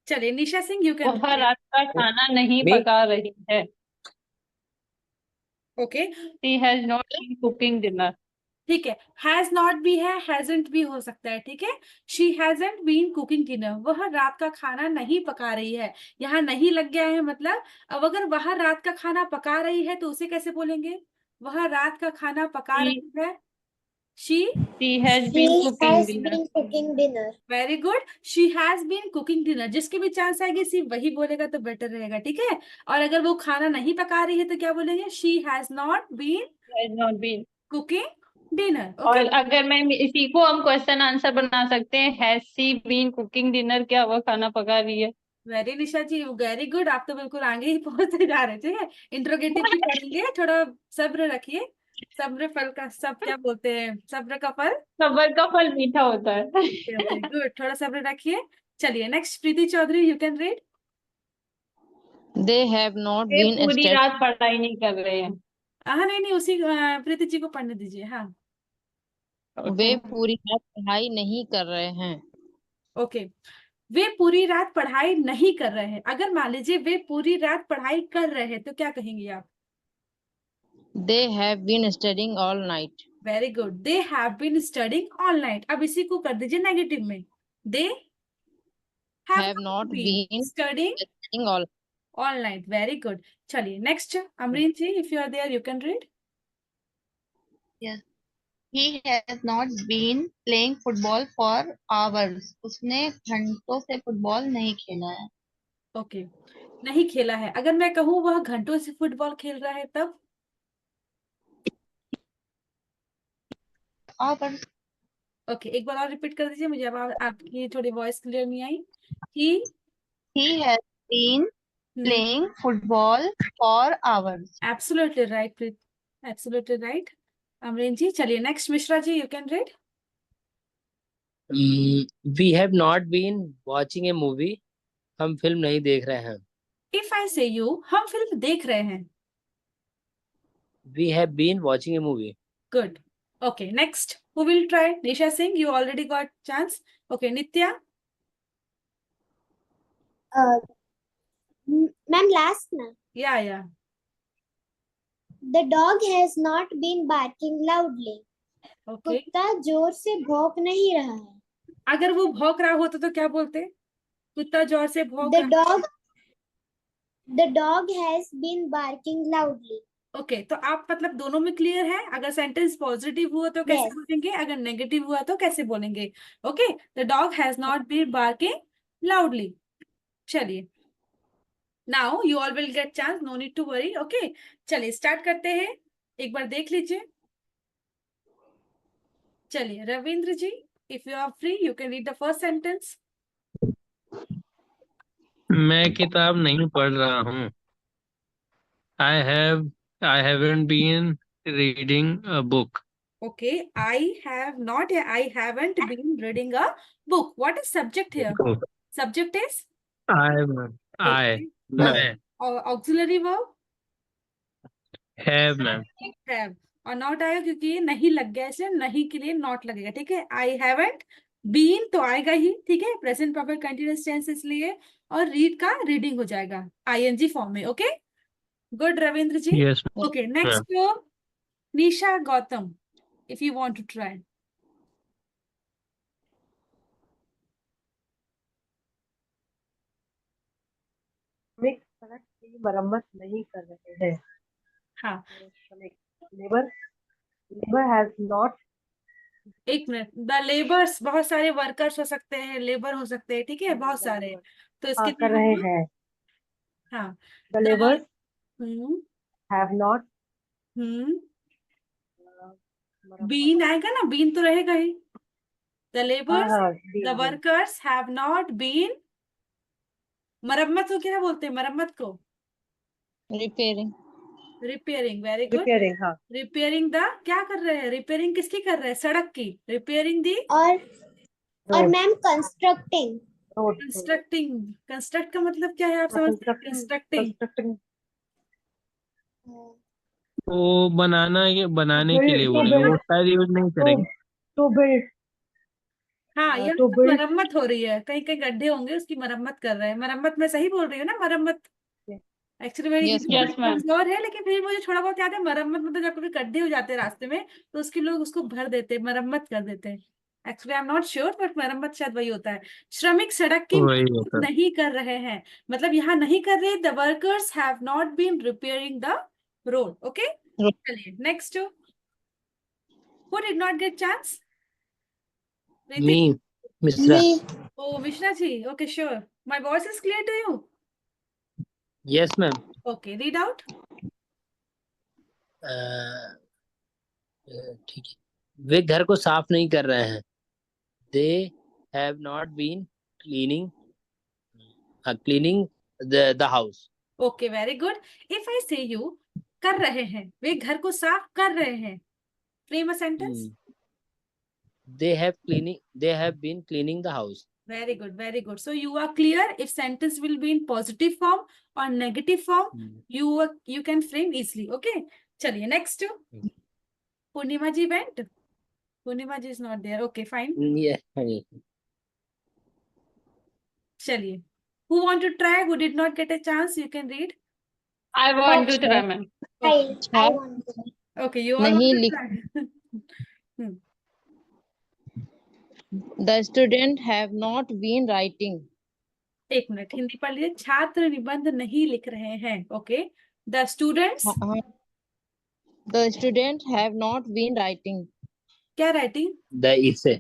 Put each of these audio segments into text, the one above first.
चलिए निशा Singh you can. वह रात का खाना नहीं Me? पका रही है। Okay she has not been cooking dinner. ठीक है, हैज नॉट भी है, हैजंट भी हो सकता है, ठीक है। She hasn't been cooking dinner, वह रात का खाना नहीं पका रही है। यहाँ नहीं लग गया है मतलब, अब अगर वह रात का खाना पका रही है तो उसे कैसे बोलेंगे? वह रात का खाना पका रही है, she. She has She been cooking has dinner. been cooking dinner. Very good, she has been cooking dinner. जिसके भी चांस आएगी सिर्फ वही बोलेगा तो बेटर रहेगा, ठीक है। और अगर वो खाना नहीं पका रही है तो क्या बोलेंगे? She has not been has not been. Cooking dinner. और ओके अगर मैं इसी को हम क्वेश्चन आंसर बना सकते हैं, has she been cooking dinner, क्या वह खाना पका रही है। Very Nisha ji, very good, आप तो बिल्कुल आगे ही पहुंचते जा रहे थे। इंट्रोगेटिव भी करेंगे, थोड़ा सब्र रखिए। सब्र फल का सब क्या बोलते हैं, सब्र का फल। सबर का फल मीठा होता है। ओके ओके गुड, थोड़ा सब्र रखिए। चलिए next, Preeti Chaudhary you can read. They have not वे been पूरी studying. रात पढ़ाई नहीं कर रहे हैं। हाँ नहीं नहीं, उसी प्रीति जी को पढ़ने दीजिए, हाँ। वे पूरी रात पढ़ाई नहीं कर रहे हैं। ओके, वे पूरी रात पढ़ाई नहीं कर रहे हैं। अगर मान लीजिए वे पूरी रात पढ़ाई कर रहे हैं तो क्या कहेंगे आप? They have been studying all night. Very good, they have been studying all night. अब इसी को कर दीजिए नेगेटिव में, they have Have not not been been studying studying all. All night. Very good. चलिए next, Amreen ji if you are there you can read. Yes. He has not been playing football for hours. उसने घंटों से football नहीं खेला है। Okay, नहीं खेला है। अगर मैं कहूँ वह घंटों से फुटबॉल खेल रहा है तब? Hours. ओके एक बार और रिपीट कर दीजिए मुझे, अब आपकी थोड़ी वॉइस क्लियर नहीं आई। He He has been playing football for hours. Absolutely right, absolutely right Amreen ji. चलिए next, Mishra ji you can read. We have not been watching a movie. हम फिल्म नहीं देख रहे हैं। इफ आई से यू, हम फिल्म देख रहे हैं। We have been watching a movie. Good. Okay next, who will try? Nisha Singh you already got chance. Okay Nitya. Ma'am, last na. या The dog has not been barking loudly. Okay, कुत्ता जोर से भौंक नहीं रहा है। अगर वो भौंक रहा होता तो क्या बोलते? कुत्ता जोर से भौंक The रहा। dog has been barking loudly. Okay तो आप मतलब दोनों में क्लियर है? अगर सेंटेंस पॉजिटिव हुआ तो कैसे Yes. बोलेंगे, अगर नेगेटिव हुआ तो कैसे बोलेंगे? Okay, the dog has not been barking loudly. चलिए now you all will get chance, no need to worry. Okay चलिए स्टार्ट करते हैं, एक बार देख लीजिए। चलिए Ravindra ji if you are free you can read the first sentence. मैं किताब नहीं पढ़ रहा हूँ। I have I haven't been reading a book. Okay, I have not, I haven't been reading a book. What is subject here? Subject is? I I Okay. मैं Auxiliary verb? Have ma'am. Have. और not आएगा क्योंकि ये नहीं लग गया, इसलिए नहीं के लिए not लगेगा, ठीक है। I haven't been तो आएगा ही, ठीक है, प्रेजेंट परफेक्ट कंटीन्यूअस टेंस इसलिए। और read का रीडिंग हो जाएगा ing फॉर्म में। Okay good Ravindra ji. Yes okay ma'am. Next, Nisha Gautam if you want to try. श्रमिक सड़क की मरम्मत नहीं कर रहे हैं। हाँ श्रमिक, लेबर लेबर हैज नॉट। एक मिनट, द लेबर्स, बहुत सारे वर्कर्स हो सकते हैं, लेबर हो सकते हैं, ठीक है, बहुत सारे। तो इसके कर लिए रहे हम, हैं। हाँ the labours hmm have not. Been आएगा ना, बीन तो रहेगा ही। The labours, the been workers have not been, मरम्मत को क्या बोलते हैं? मरम्मत को Repairing. Repairing. Very good, repairing. हाँ, रिपेयरिंग द, क्या कर रहे हैं? रिपेयरिंग किसकी कर रहे हैं? सड़क की। रिपेयरिंग दी, और ma'am constructing. Road constructing. Construct का मतलब क्या है आप समझते हैं? कंस्ट्रक्टिंग। कंस्ट्रक्टिंग। वो बनाने के लिए बिल्ड बोलेंगे, वो शायद यूज नहीं करेंगे। To build. हाँ, यहाँ to पर build. मरम्मत हो रही है, कहीं कहीं गड्ढे होंगे, उसकी मरम्मत कर रहे हैं। मरम्मत में सही बोल रही हूँ ना? मरम्मत। एक्चुअली मेरी Yes, हिंदी ma'am. थोड़ी यस मैम। कमजोर है, लेकिन फिर मुझे थोड़ा बहुत याद है। मरम्मत मतलब जब कभी गड्ढे हो जाते हैं रास्ते में, तो उसके लोग उसको भर देते हैं, मरम्मत कर देते हैं। Actually I am not sure, but मरम्मत शायद वही होता है। श्रमिक सड़क की वही मरम्मत होता है। नहीं कर रहे हैं, मतलब यहाँ नहीं कर रहे। The workers have not been repairing the road. Okay, Ro- चलिए next. Who did not get chance? Me, Misra. Me. ओ Mishra ji, okay sure. My voice is clear to you? Yes, ma'am. Okay, read out. ठीक है। वे घर को साफ नहीं कर रहे हैं। They have not been cleaning cleaning the house. Okay, very good. If I से यू कर रहे हैं, वे घर को साफ कर रहे हैं, frame a sentence. Hmm. They have been cleaning the house. Very good, very good. So you are clear. If sentence will be in positive form or negative form, Hmm. you can frame easily. Okay. चलिए next. Purnima ji went. Purnima ji is not there. Okay, fine. Yeah. चलिए. Who want to try? Who did not get a chance? You can read. I want to अच्छा। Try ma'am. I want to. Okay, you all नहीं want to लिख try. The student have not been writing. एक मिनट, हिंदी पढ़ लीजिए। छात्र निबंध नहीं लिख रहे हैं। ओके, द स्टूडेंट्स हाँ, The student have not been writing. क्या writing? The essay.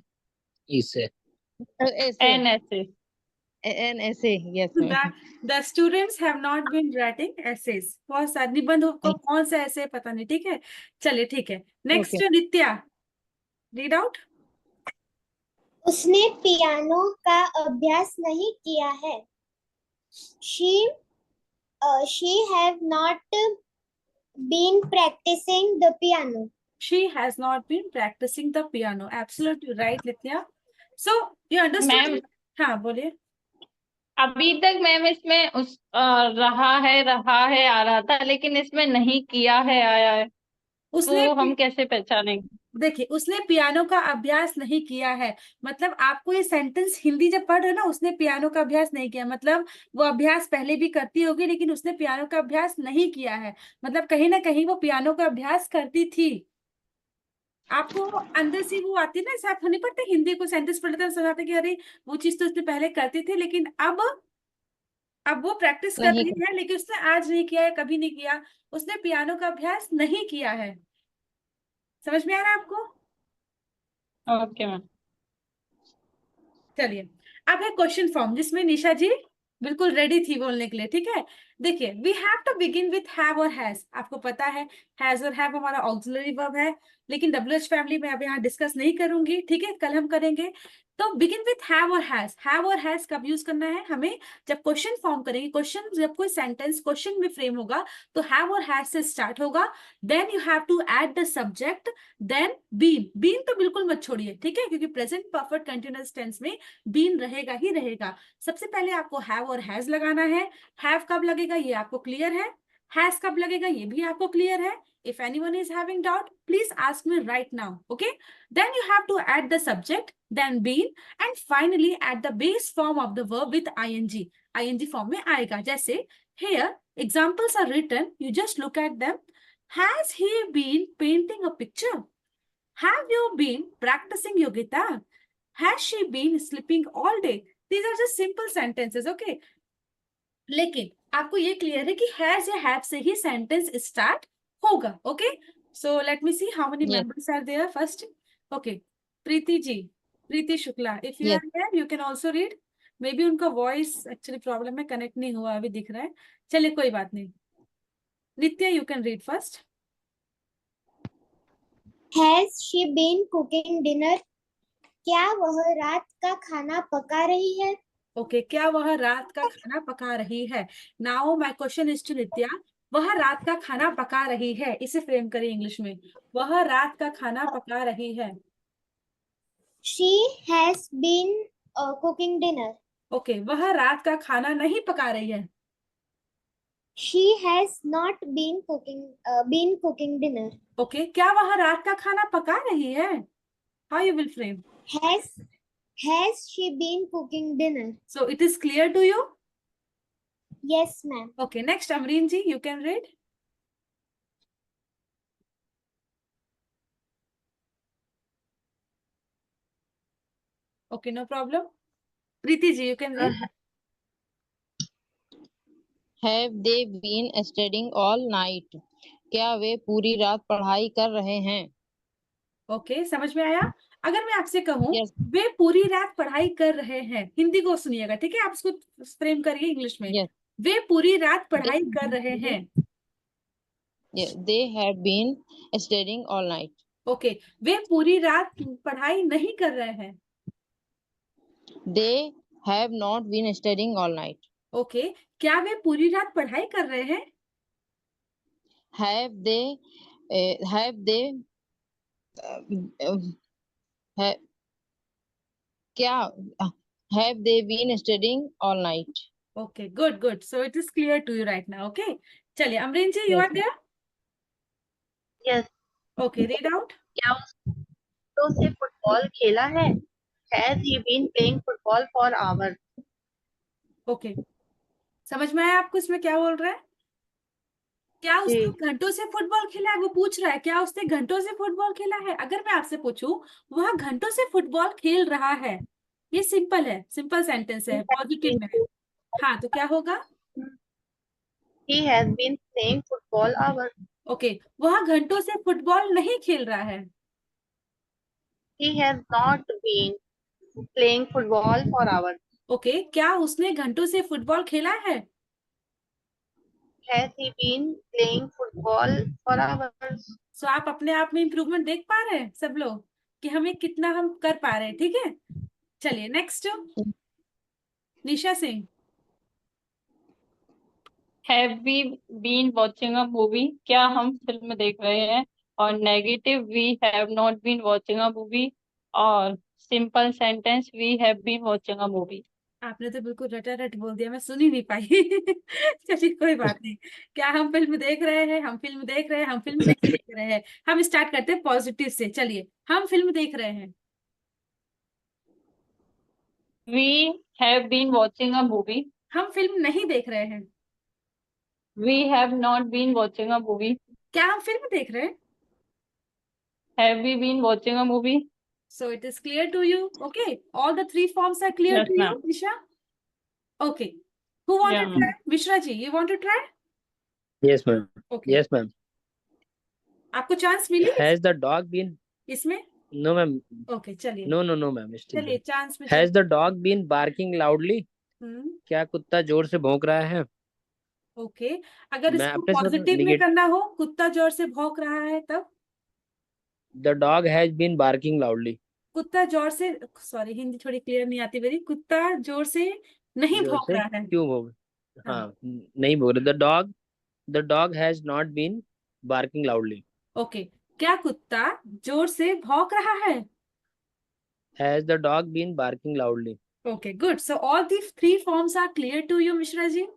Essay. An essay. An essay. Yes, ma'am. The students have not been writing essays. बहुत सारे निबंध को कौन सा ऐसे पता नहीं, ठीक है। चलिए ठीक है, नेक्स्ट Okay. नित्या, रीड आउट। उसने पियानो का अभ्यास नहीं किया है। She have not been practicing the piano. She has not been practising the piano. Absolutely right Nitya. So you understood? Ma'am हाँ बोलिए। अभी तक मैम इसमें रहा है आ रहा था, लेकिन इसमें नहीं किया है आया है, उसने तो हम कैसे पहचानेंगे? देखिए, उसने पियानो का अभ्यास नहीं किया है, मतलब आपको ये सेंटेंस हिंदी जब पढ़ रहे हो ना, उसने पियानो का अभ्यास नहीं किया, मतलब वो अभ्यास पहले भी करती होगी, लेकिन उसने पियानो का अभ्यास नहीं किया है। मतलब कहीं ना कहीं वो पियानो का अभ्यास करती थी। आपको अंदर से वो आती है ना, ऐसा आप नहीं पढ़ते हिंदी को सेंटेंस पढ़ते हैं, समझाते कि अरे वो चीज तो उसने पहले करती थी, लेकिन अब वो प्रैक्टिस कर नहीं रही है, लेकिन उसने आज नहीं किया है, कभी नहीं किया। उसने पियानो का अभ्यास नहीं किया है। समझ में आ रहा है आपको? Okay ma'am. चलिए, अब है क्वेश्चन फॉर्म, जिसमें निशा जी बिल्कुल रेडी थी बोलने के लिए, ठीक है। देखिए, we have to begin with have और हैज। आपको पता है हैज और हैव हमारा ऑक्सिलरी वर्ब है, लेकिन WH फैमिली में अब यहाँ डिस्कस नहीं करूंगी, ठीक है, कल हम करेंगे। तो बिगिन विथ हैव और हैज। हैव और हैज कब यूज करना है हमें? जब क्वेश्चन फॉर्म करेंगे। क्वेश्चन, जब कोई सेंटेंस क्वेश्चन में फ्रेम होगा, तो हैव और हैज से स्टार्ट होगा। Then you have to add the subject, then been. Been तो बिल्कुल मत छोड़िए, ठीक है, क्योंकि प्रेजेंट परफेक्ट कंटिन्यूअस टेंस में बीन रहेगा ही रहेगा। सबसे पहले आपको हैव और हैज लगाना है। हैव कब लगेगा ये आपको क्लियर है, हैज कब लगेगा ये भी आपको क्लियर है। If anyone is having doubt, please ask me right now. Okay? Then you have to add the subject, then been, and finally add the base form of the verb with ing. ing form में आएगा। जैसे here examples are written. You just look at them. Has he been painting a picture? Have you been practicing your guitar? Has she been sleeping all day? These are just simple sentences. Okay? लेकिन आपको ये clear है कि has या have से ही sentence start होगा। Okay, so let me see how many Yes. Members are there first. Okay, Preeti ji, Preeti Shukla, if you Yes. Are here you can also read. Maybe उनका वॉइस एक्चुअली प्रॉब्लम है, connect नहीं हुआ अभी, दिख रहा है। चलिए कोई बात नहीं। Nitya, you can read first. Has she been cooking dinner? क्या वह रात का खाना पका रही है? ओके, क्या वह रात का खाना पका रही है? Now my question is to Nitya, वह रात का खाना पका रही है, इसे फ्रेम करिए इंग्लिश में। वह रात का खाना पका रही है। She has been cooking dinner. Okay, वह रात का खाना नहीं पका रही है। She has not been cooking dinner. Okay, क्या वह रात का खाना पका रही है? How you will frame? Has she been cooking dinner? So it is clear to you? Yes, ma'am. Okay, next Amreen ji, you can read. Okay, no problem. Preeti ji, you can read. Have they been studying all night? क्या वे पूरी रात पढ़ाई कर रहे हैं? Okay, समझ में आया? अगर मैं आपसे कहूँ Yes. वे पूरी रात पढ़ाई कर रहे हैं, हिंदी को सुनिएगा, ठीक है? आप उसको फ्रेम करिए इंग्लिश में। Yes. वे पूरी रात पढ़ाई कर रहे हैं। Yeah, they have been studying all night. Okay, वे पूरी रात पढ़ाई नहीं कर रहे हैं। They have not been studying all night. Okay, क्या वे पूरी रात पढ़ाई कर रहे हैं? Have they have क्या have they been studying all night? Okay, good good, so it is clear to you right now. Okay, चलिए Amreen ji, you are there? Yes. Okay, read out. क्या उसने से फुटबॉल खेला है? Has he been playing football for hours? Okay, समझ में आया आपको इसमें क्या बोल रहा है? क्या उसने घंटों से फुटबॉल खेला है? वो पूछ रहा है क्या उसने घंटों से फुटबॉल खेला है। अगर मैं आपसे पूछूं वह घंटों से फुटबॉल खेल रहा है, ये सिंपल है, सिंपल सेंटेंस है, पॉजिटिव में है। हाँ, तो क्या होगा? He has been playing football hours. Okay, वह घंटों से फुटबॉल नहीं खेल रहा है। He has not been playing football for hours. Okay, क्या उसने घंटों से फुटबॉल खेला है? Has he been playing football for hours? सो आप अपने आप में इम्प्रूवमेंट देख पा रहे हैं सब लोग कि हमें कितना हम कर पा रहे हैं, ठीक है? चलिए next, Nisha Singh. Have we been watching a movie? क्या हम फिल्म देख रहे हैं? और negative, we have not been watching a movie. और simple sentence, we have been watching a movie. आपने तो बिल्कुल रटारट बोल दिया, मैं सुन ही नहीं पाई। चलिए कोई बात नहीं। क्या हम फिल्म देख रहे हैं? हम फिल्म देख रहे हैं, हम फिल्म नहीं देख रहे हैं। हम स्टार्ट करते हैं पॉजिटिव से। चलिए, हम फिल्म देख रहे हैं। We have been watching a movie. हम फिल्म नहीं देख रहे हैं। We have not been watching a movie. क्या हम फिल्म देख रहे हैं? Have we been watching a movie? So it is clear to you. Okay, all the three forms are clear Yes, to you, ma'am. Nisha? Okay, who want Yeah, to ma'am. try? Mishra ji, you want to try? Yes, ma'am. Okay. Yes, ma'am. आपको chance मिली Has the dog been? इसमें? No, ma'am. Okay, चलिए। No, ma'am. Still चलिए there. Chance में। Has the dog been barking loudly? क्या कुत्ता जोर से भौंक रहा है? ओके, अगर मैं इसको अपने साथ पॉजिटिव में negate- करना हो, कुत्ता जोर से भौंक रहा है, तब The dog has been barking loudly. कुत्ता जोर से, सॉरी हिंदी थोड़ी क्लियर नहीं आती मेरी, कुत्ता जोर से नहीं जोर भौंक से रहा है। क्यों भौंक? हाँ। हाँ, नहीं भौंक रहा। The dog has not been barking loudly. Okay, क्या कुत्ता जोर से भौंक रहा है? Has the dog been barking loudly? Okay, good, so all the three forms are clear to you Mishra ji?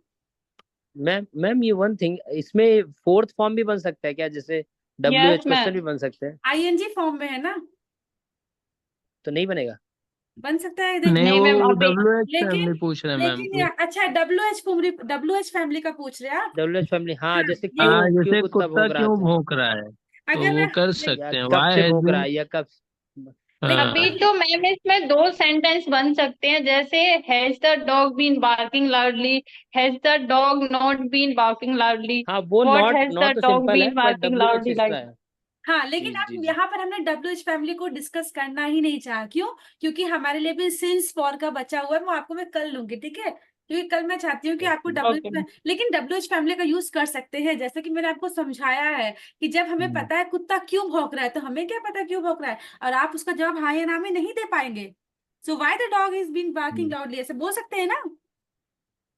Ma'am ये वन थिंग, इसमें फोर्थ फॉर्म भी बन सकता है क्या? जैसे WH Yes, क्वेश्चन ma'am. भी बन सकते हैं, आईएनजी फॉर्म में है ना? तो नहीं बनेगा? बन सकता है, नहीं, देखिए। वो मैम, अभी WH लेकिन फैमिली पूछ रहे हैं मैम। लेकिन अच्छा, WH फैमिली का पूछ रहे हैं आप? WH फैमिली, हाँ, जैसे ये- हाँ, क्यों जैसे कुत्ता कुत्ता भौंक रहा क्यों था, भौंक रहा है, तो अगर वो मैं कर या सकते हैं। कब Why से has भौंक रहा been? है, या कब। हाँ, अभी तो मैम इसमें दो सेंटेंस बन सकते हैं, जैसे has the dog been barking loudly, has the dog not been barking loudly, हाँ, वो what not has the not तो डॉग सिंपल है, बीन पर barking WH loudly extra like. है। हाँ, लेकिन जी अब जी जी। यहाँ पर हमने WH फैमिली को डिस्कस करना ही नहीं चाहा। क्यों? क्योंकि हमारे लिए भी सिंस फॉर का बचा हुआ है, वो आपको मैं कल लूंगी, ठीक है? क्योंकि कल मैं चाहती हूँ कि आपको Okay. लेकिन WH फैमिली का यूज कर सकते हैं, जैसे कि मैंने आपको समझाया है कि जब हमें पता है कुत्ता क्यों भौंक रहा है, तो हमें क्या पता क्यों भौंक रहा है, और आप उसका जवाब हाँ या ना में नहीं दे पाएंगे। So why the dog is being barking loudly, ऐसे बोल सकते हैं ना?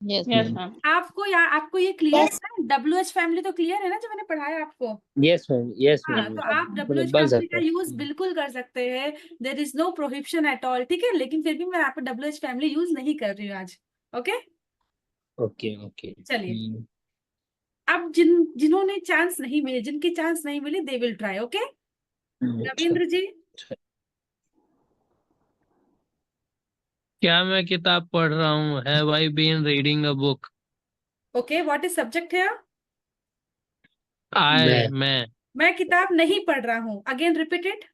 Yes, Yes, ma'am. ma'am. आपको ये क्लियर है? WH फैमिली तो क्लियर है ना, जो मैंने पढ़ाया आपको? यस मैम, यस हाँ, मैम, तो आप मतलब WH बन फैमिली सकता का है। यूज बिल्कुल कर सकते हैं, there is no prohibition at all, ठीक है? लेकिन फिर भी मैं आपको WH फैमिली यूज नहीं कर रही हूँ आज। Okay, okay okay. चलिए। अब जिन्होंने चांस नहीं मिले, जिनकी चांस नहीं मिली, they will try. Okay, Ravindra ji. क्या मैं किताब पढ़ रहा हूँ? Have I been reading a book? Okay, what is subject है? मैं मैं किताब नहीं पढ़ रहा हूँ। Again repeat it.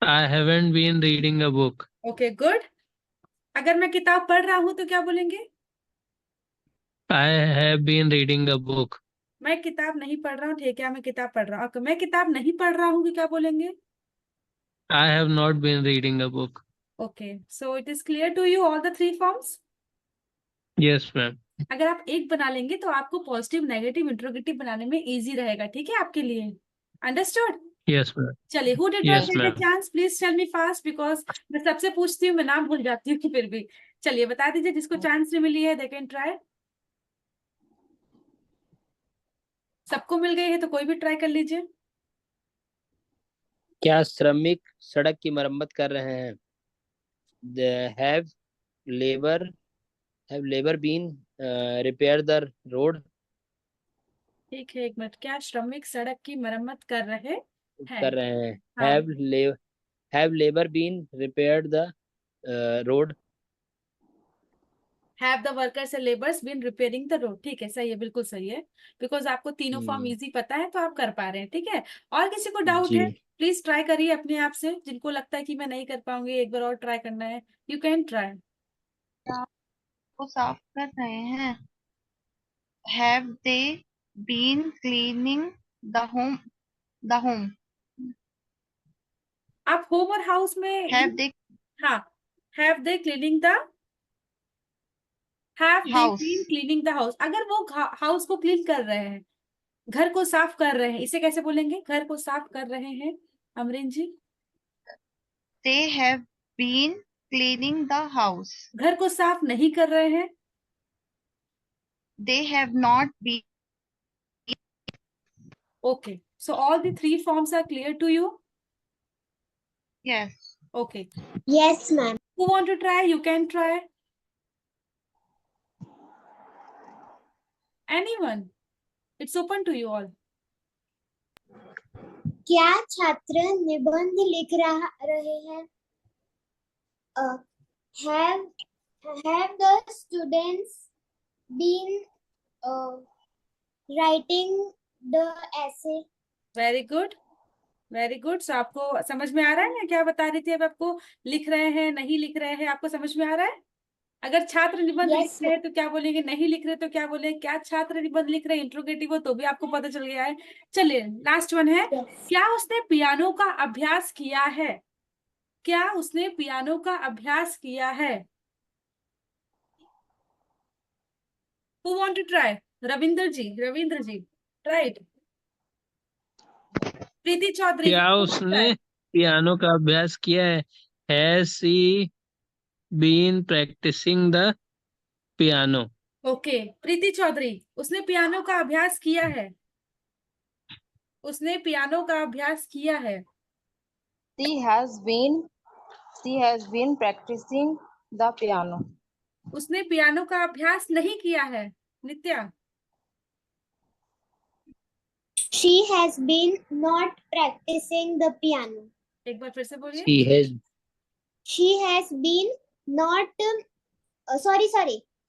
I haven't been reading a book. Okay, good. अगर मैं किताब पढ़ रहा हूँ तो क्या बोलेंगे? I have been reading a book. मैं किताब नहीं पढ़ रहा हूँ, ठीक है, मैं किताब पढ़ रहा हूँ। मैं किताब नहीं पढ़ रहा हूँ कि क्या बोलेंगे? I have not been reading a book. Okay, so it is clear to you all the three forms? Yes ma'am. अगर आप एक बना लेंगे तो आपको पॉजिटिव, नेगेटिव, इंट्रोगेटिव बनाने में इजी रहेगा, ठीक है, आपके लिए। अंडरस्टूड? Yes ma'am. चलिए, who did not yes get a ma'am. Chance, please tell me fast, because मैं सबसे पूछती हूँ, मैं नाम भूल जाती हूँ कि फिर भी। चलिए बता दीजिए, जिसको चांस नहीं मिली है, दे कैन ट्राई। सबको मिल गई है तो कोई भी ट्राई कर लीजिए। क्या श्रमिक सड़क की मरम्मत कर रहे हैं? Have labour have labour been repair the road? ठीक है, एक मिनट। क्या श्रमिक सड़क की मरम्मत कर रहे हैं? कर रहे हैं। हाँ। Have labour been repair the road? Have the workers and labours been repairing the road. ठीक है, सही है, बिल्कुल सही है। बिकॉज आपको तीनों फॉर्म इजी पता है तो आप कर पा रहे हैं, ठीक है। और किसी को डाउट जी। है? प्लीज ट्राई करिए अपने आप से। जिनको लगता है कि मैं नहीं कर पाऊंगी, एक बार और ट्राई करना है, यू कैन ट्राई। को साफ कर रहे हैं। Have they been cleaning the home? आप होम और हाउस में हैव दे हाँ, have they cleaning the, have they house? Been cleaning the house. अगर वो हाउस को क्लीन कर रहे हैं, घर को साफ कर रहे हैं, इसे कैसे बोलेंगे? घर को साफ कर रहे हैं, Amreen ji. They have been cleaning the house. घर को साफ नहीं कर रहे हैं। They have not been. Okay, so all the three forms are clear to you? Yes. Okay. Yes, ma'am. Who want to try? You can try. Anyone? It's open to you all. क्या छात्र निबंध लिख रहे हैं? Have the students been writing the essay? Very good. Very good. So आपको समझ में आ रहा है ना क्या बता रही थी? अब आपको लिख रहे हैं, नहीं लिख रहे हैं, आपको समझ में आ रहा है? अगर छात्र निबंध लिख Yes, रहे हैं तो क्या बोलेंगे, नहीं लिख रहे तो क्या बोले? क्या छात्र निबंध लिख रहे हैं इंट्रोगेटिव हो तो भी आपको पता चल गया है। चलिए, लास्ट वन है। yes. क्या उसने पियानो का अभ्यास किया है? क्या उसने पियानो का अभ्यास किया है? Who want to try? Ravindra ji, try it. प्रीति चौधरी। क्या उसने पियानो का अभ्यास किया है? Has she been practising the piano? Okay, Preeti Chaudhary, उसने पियानो का अभ्यास किया है। उसने पियानो का अभ्यास किया है। She has been practicing the piano. उसने पियानो का अभ्यास नहीं किया है। नित्या। She has been not practicing the piano. एक बार फिर से बोलिए। She has been not. Sorry.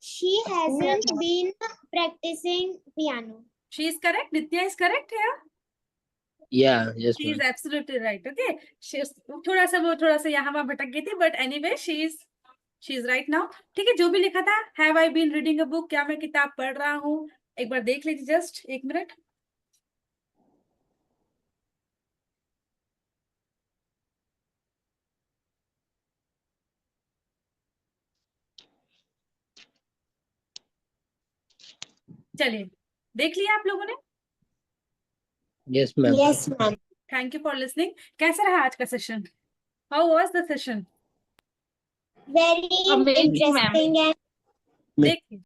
She hasn't been practicing piano. She is correct. Nitya is correct here. Yeah, yes She is ma'am. absolutely right. Okay. थोड़ा सा यहाँ वहाँ भटक गई थी, but anyway she is right now. ठीक है, जो भी लिखा था, have I been reading a book, क्या मैं किताब पढ़ रहा हूँ, एक बार देख लीजिए, जस्ट एक मिनट। चलिए, देख लिया आप लोगों ने? Yes ma'am. Yes, ma'am. Thank you for listening. कैसा रहा आज का session? How was the session? Very Amazing, ma'am. interesting and देखिए,